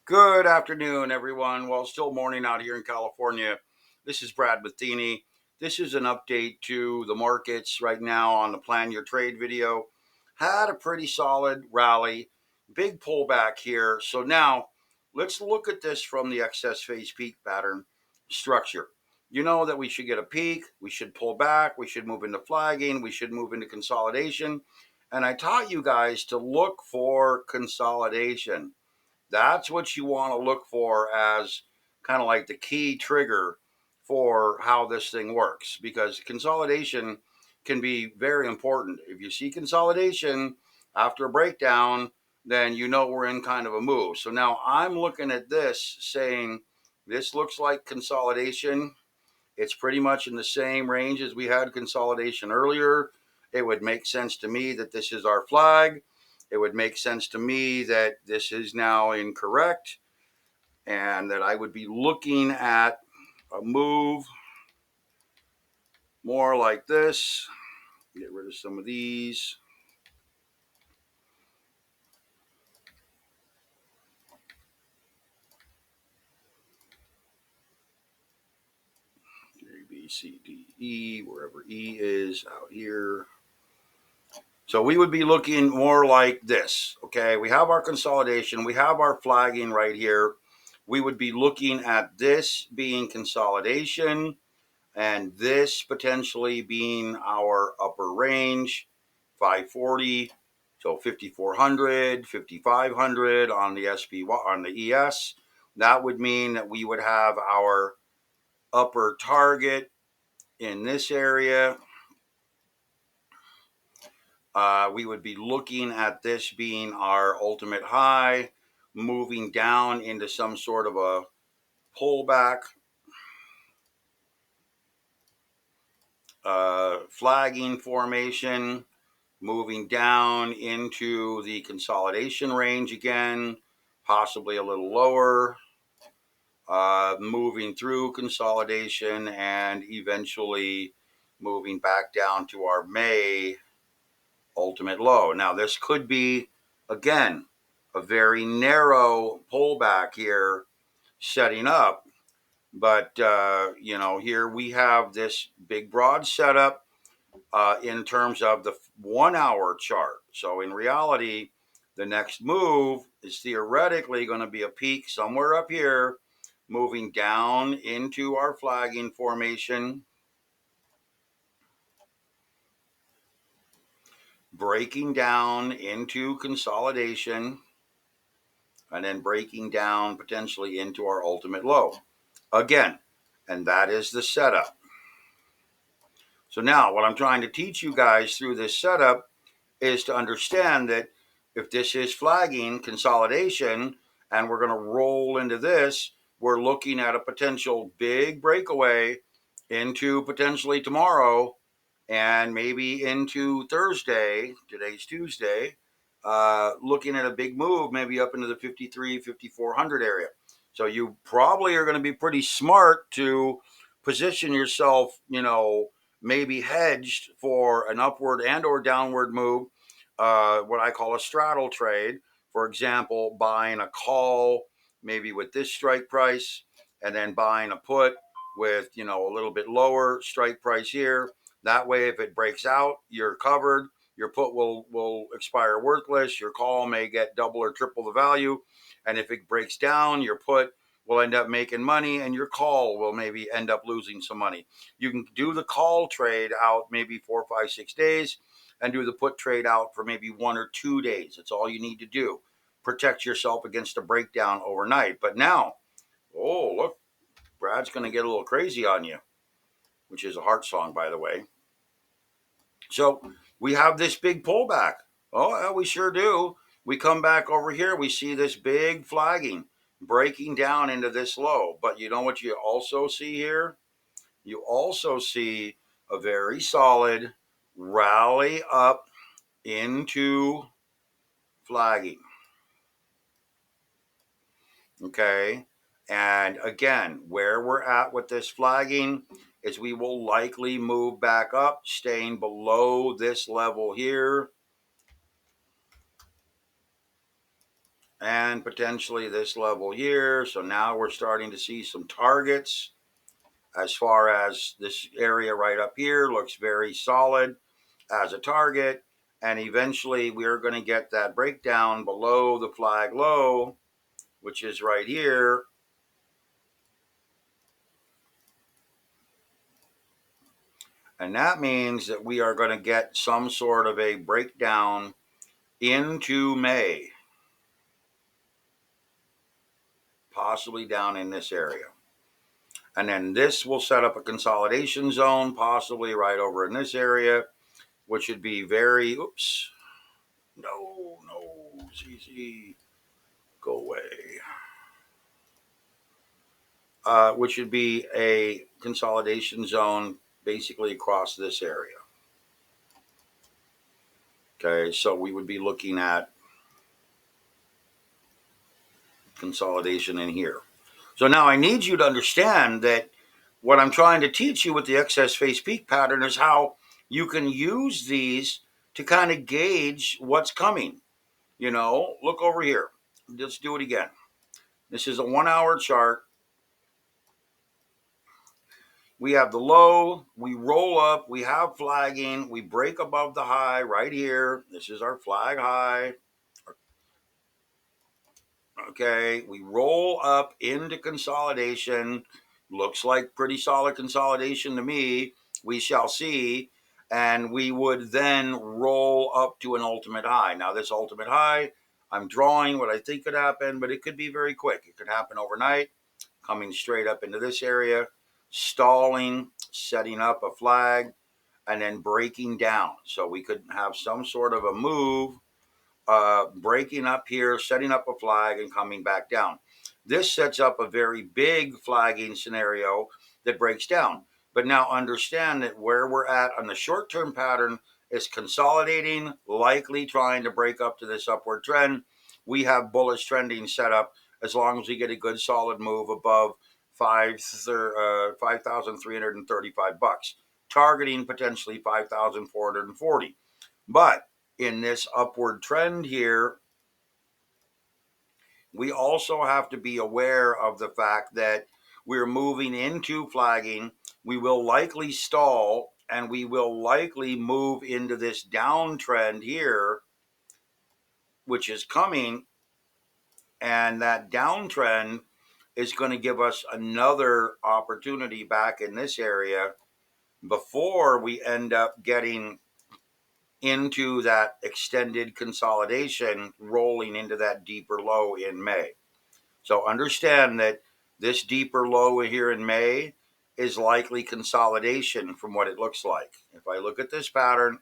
Good afternoon, everyone. Well, still morning out here in California. This is Brad Matheny. This is an update to the markets right now on the Plan Your Trade video. Had a pretty solid rally, big pullback here. So now let's look at this from the excess phase peak pattern structure. You know that we should get a peak, we should pull back, we should move into flagging, we should move into consolidation. And I taught you guys to look for consolidation. That's what you want to look for as kind of like the key trigger for how this thing works, because consolidation can be very important. If you see consolidation after a breakdown, then you know we're in kind of a move. So now I'm looking at this saying this looks like consolidation. It's pretty much in the same range as we had consolidation earlier. It would make sense to me that this is our flag. It would make sense to me that this is now incorrect and that I would be looking at a move more like this. Get rid of some of these. A, B, C, D, E, wherever E is out here. So we would be looking more like this, okay? We have our consolidation. We have our flagging right here. We would be looking at this being consolidation and this potentially being our upper range, 540, so 5400, 5500 on the SPY, on the ES. That would mean that we would have our upper target in this area. We would be looking at this being our ultimate high, moving down into some sort of a pullback, flagging formation, moving down into the consolidation range again, possibly a little lower, moving through consolidation and eventually moving back down to our May ultimate low. Now, this could be, again, a very narrow pullback here setting up. But, here we have this big broad setup in terms of the 1 hour chart. So, in reality, the next move is theoretically going to be a peak somewhere up here, moving down into our flagging formation, breaking down into consolidation, and then breaking down potentially into our ultimate low again. And that is the setup. So now what I'm trying to teach you guys through this setup is to understand that if this is flagging consolidation and we're going to roll into this, we're looking at a potential big breakaway into potentially tomorrow and maybe into Thursday. Today's Tuesday. Looking at a big move, maybe up into the 53, 5400 area. So you probably are going to be pretty smart to position yourself, maybe hedged for an upward and or downward move, what I call a straddle trade. For example, buying a call maybe with this strike price and then buying a put with, a little bit lower strike price here. That way, if it breaks out, you're covered. Your put will expire worthless. Your call may get double or triple the value. And if it breaks down, your put will end up making money and your call will maybe end up losing some money. You can do the call trade out maybe 4, 5, 6 days and do the put trade out for maybe 1 or 2 days. That's all you need to do. Protect yourself against a breakdown overnight. But now, oh, look, Brad's going to get a little crazy on you, which is a heart song, by the way. So we have this big pullback. Oh, yeah, we sure do. We come back over here. We see this big flagging breaking down into this low. But you know what you also see here? You also see a very solid rally up into flagging. Okay. And again, where we're at with this flagging is we will likely move back up, staying below this level here. and potentially this level here. So now we're starting to see some targets as far as this area right up here looks very solid as a target. And eventually we're going to get that breakdown below the flag low, which is right here. And that means that we are going to get some sort of a breakdown into May, possibly down in this area. And then this will set up a consolidation zone, possibly right over in this area, which would be very, oops, no, ZZ, go away. Which would be a consolidation zone basically across this area. Okay, so we would be looking at consolidation in here. So now I need you to understand that what I'm trying to teach you with the excess phase peak pattern is how you can use these to kind of gauge what's coming. You know, look over here. Let's do it again. This is a 1 hour chart. We have the low, we roll up, we have flagging, we break above the high right here. This is our flag high. Okay, we roll up into consolidation. Looks like pretty solid consolidation to me. We shall see. And we would then roll up to an ultimate high. Now, this ultimate high, I'm drawing what I think could happen, but it could be very quick. It could happen overnight, coming straight up into this area, stalling, setting up a flag, and then breaking down. So we could have some sort of a move, breaking up here, setting up a flag, and coming back down. This sets up a very big flagging scenario that breaks down. But now understand that where we're at on the short-term pattern is consolidating, likely trying to break up to this upward trend. We have bullish trending set up as long as we get a good solid move above 5,335 bucks, targeting potentially 5,440. But in this upward trend here, we also have to be aware of the fact that we're moving into flagging. We will likely stall and we will likely move into this downtrend here, which is coming. And that downtrend is going to give us another opportunity back in this area before we end up getting into that extended consolidation, rolling into that deeper low in May. So understand that this deeper low here in May is likely consolidation from what it looks like. If I look at this pattern,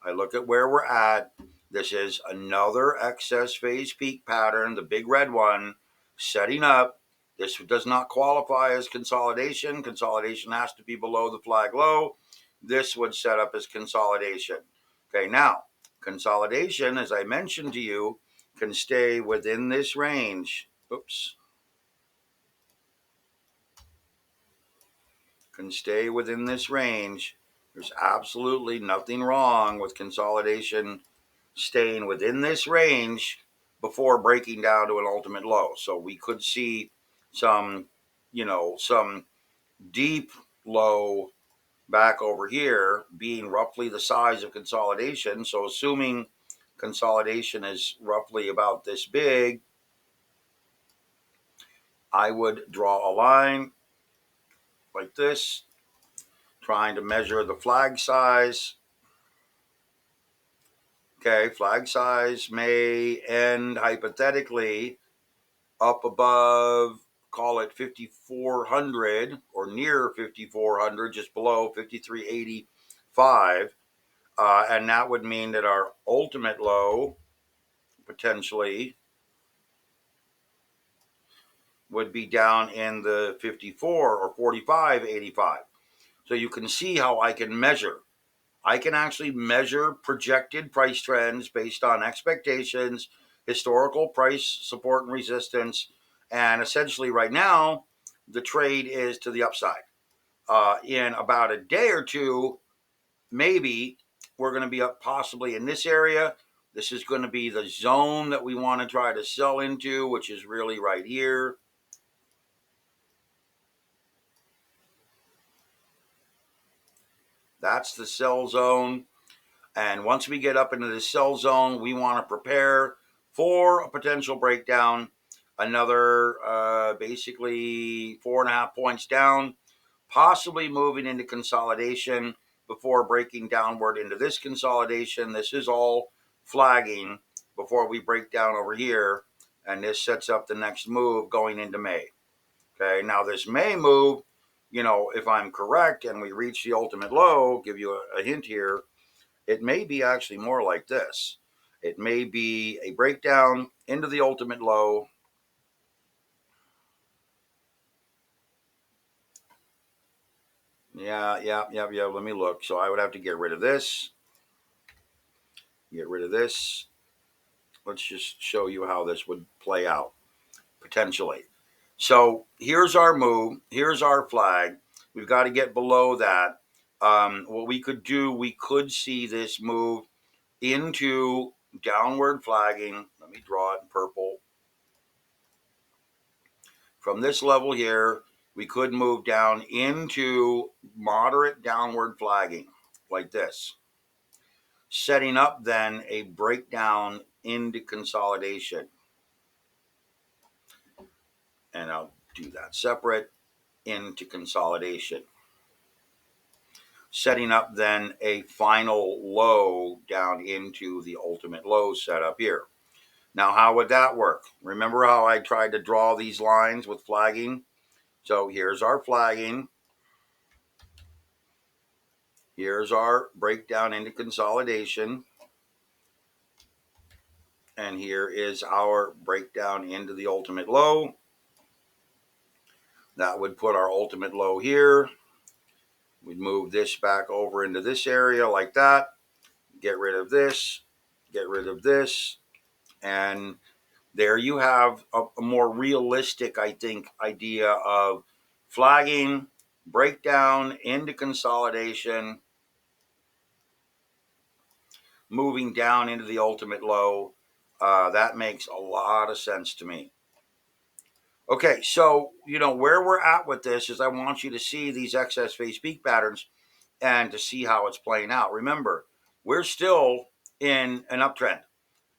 I look at where we're at. This is another excess phase peak pattern, the big red one, setting up. This does not qualify as consolidation. Consolidation has to be below the flag low. This would set up as consolidation. Okay, now, consolidation, as I mentioned to you, can stay within this range. Oops. Can stay within this range. There's absolutely nothing wrong with consolidation staying within this range before breaking down to an ultimate low. So we could see some, some deep low back over here being roughly the size of consolidation. So assuming consolidation is roughly about this big, I would draw a line like this, trying to measure the flag size. Okay, flag size may end hypothetically up above, call it 5,400 or near 5,400, just below 5,385. And that would mean that our ultimate low potentially would be down in the 54 or 45.85. So you can see how I can measure. I can actually measure projected price trends based on expectations, historical price support and resistance. And essentially right now, the trade is to the upside. In about a day or two, maybe we're going to be up possibly in this area, This is going to be the zone that we want to try to sell into, which is really right here. That's the sell zone. And once we get up into the sell zone, we want to prepare for a potential breakdown, another basically 4.5 points down, possibly moving into consolidation before breaking downward into this consolidation. This is all flagging before we break down over here, and this sets up the next move going into May. Okay, now this May move, if I'm correct and we reach the ultimate low, give you a hint here, it may be actually more like this. It may be a breakdown into the ultimate low. Yeah. Let me look. So I would have to get rid of this. Get rid of this. Let's just show you how this would play out potentially. So here's our move. Here's our flag. We've got to get below that. What we could do, we could see this move into downward flagging. Let me draw it in purple. From this level here, we could move down into moderate downward flagging like this, setting up then a breakdown into consolidation. And I'll do that separate, into consolidation. Setting up then a final low down into the ultimate low setup here. Now, how would that work? Remember how I tried to draw these lines with flagging? So here's our flagging. Here's our breakdown into consolidation. And here is our breakdown into the ultimate low. That would put our ultimate low here. We'd move this back over into this area like that. Get rid of this. Get rid of this. And there you have a more realistic, I think, idea of flagging, breakdown into consolidation, moving down into the ultimate low. That makes a lot of sense to me. Okay, so, where we're at with this is I want you to see these excess phase peak patterns and to see how it's playing out. Remember, we're still in an uptrend.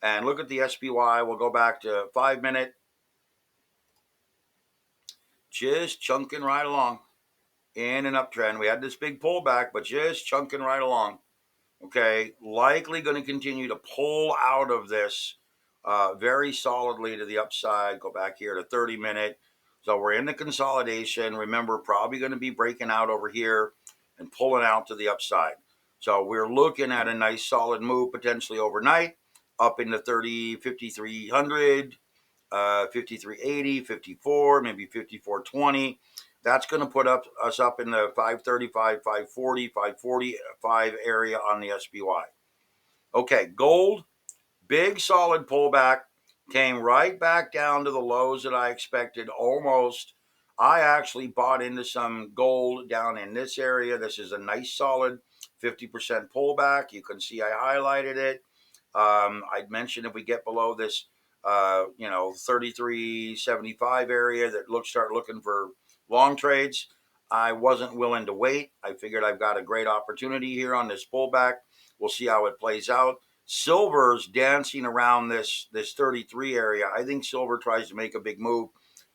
And look at the SPY. We'll go back to 5-minute. Just chunking right along in an uptrend. We had this big pullback, but just chunking right along. Okay, likely going to continue to pull out of this very solidly to the upside. Go back here to 30-minute. So we're in the consolidation. Remember, probably going to be breaking out over here and pulling out to the upside. So we're looking at a nice solid move potentially overnight up into 5,300, 5,380, 54, maybe 5,420. That's going to put us up in the 535, 540, 545 area on the SPY. Okay, gold, big solid pullback, came right back down to the lows that I expected almost. I actually bought into some gold down in this area. This is a nice solid 50% pullback. You can see I highlighted it. I'd mentioned if we get below this 33.75 area that start looking for long trades. I wasn't willing to wait. I figured I've got a great opportunity here on this pullback. We'll see how it plays out. Silver's dancing around this 33 area. I think silver tries to make a big move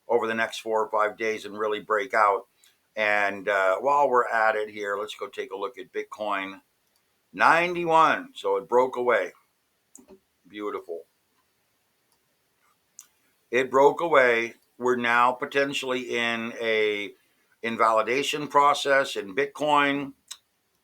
over the next 4 or 5 days and really break out. And while we're at it here, let's go take a look at Bitcoin. 91. So it broke away. Beautiful. It broke away. We're now potentially in a invalidation process in Bitcoin.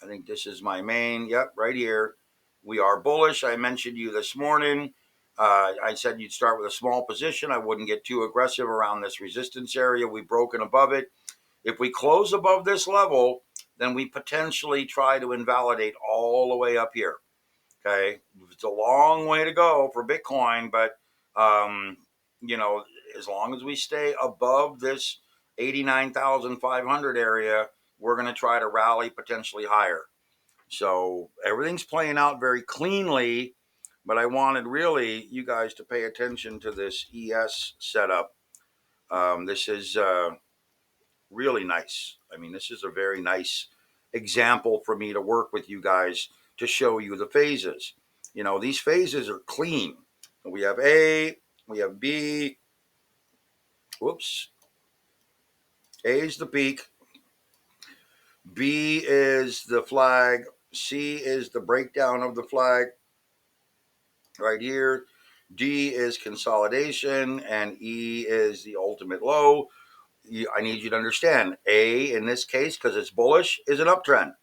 I think this is my main. Yep, right here. We are bullish. I mentioned you this morning. I said you'd start with a small position. I wouldn't get too aggressive around this resistance area. We've broken above it. If we close above this level, then we potentially try to invalidate all the way up here. Okay, it's a long way to go for Bitcoin, but as long as we stay above this 89,500 area, we're going to try to rally potentially higher. So everything's playing out very cleanly. but I wanted really you guys to pay attention to this ES setup. This is really nice. I mean, this is a very nice example for me to work with you guys to show you the phases. You know, these phases are clean. We have A, we have B. Whoops. A is the peak. B is the flag. C is the breakdown of the flag right here. D is consolidation, and E is the ultimate low. I need you to understand, A in this case, because it's bullish, is an uptrend.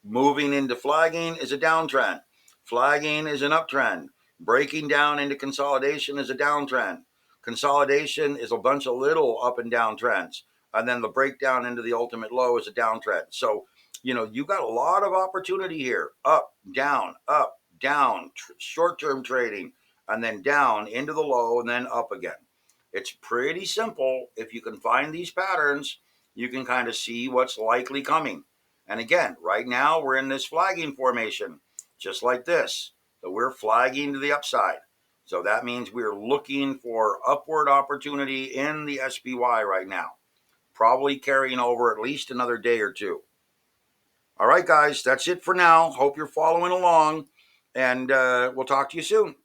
Moving into flagging is a downtrend. Flagging is an uptrend. Breaking down into consolidation is a downtrend. Consolidation is a bunch of little up and down trends. And then the breakdown into the ultimate low is a downtrend. So, you know, you got a lot of opportunity here. Up, down, short-term trading, and then down into the low and then up again. It's pretty simple. If you can find these patterns, you can kind of see what's likely coming. And again, right now we're in this flagging formation, just like this. So we're flagging to the upside. So that means we're looking for upward opportunity in the SPY right now, probably carrying over at least another day or two. All right, guys, that's it for now. Hope you're following along, and we'll talk to you soon.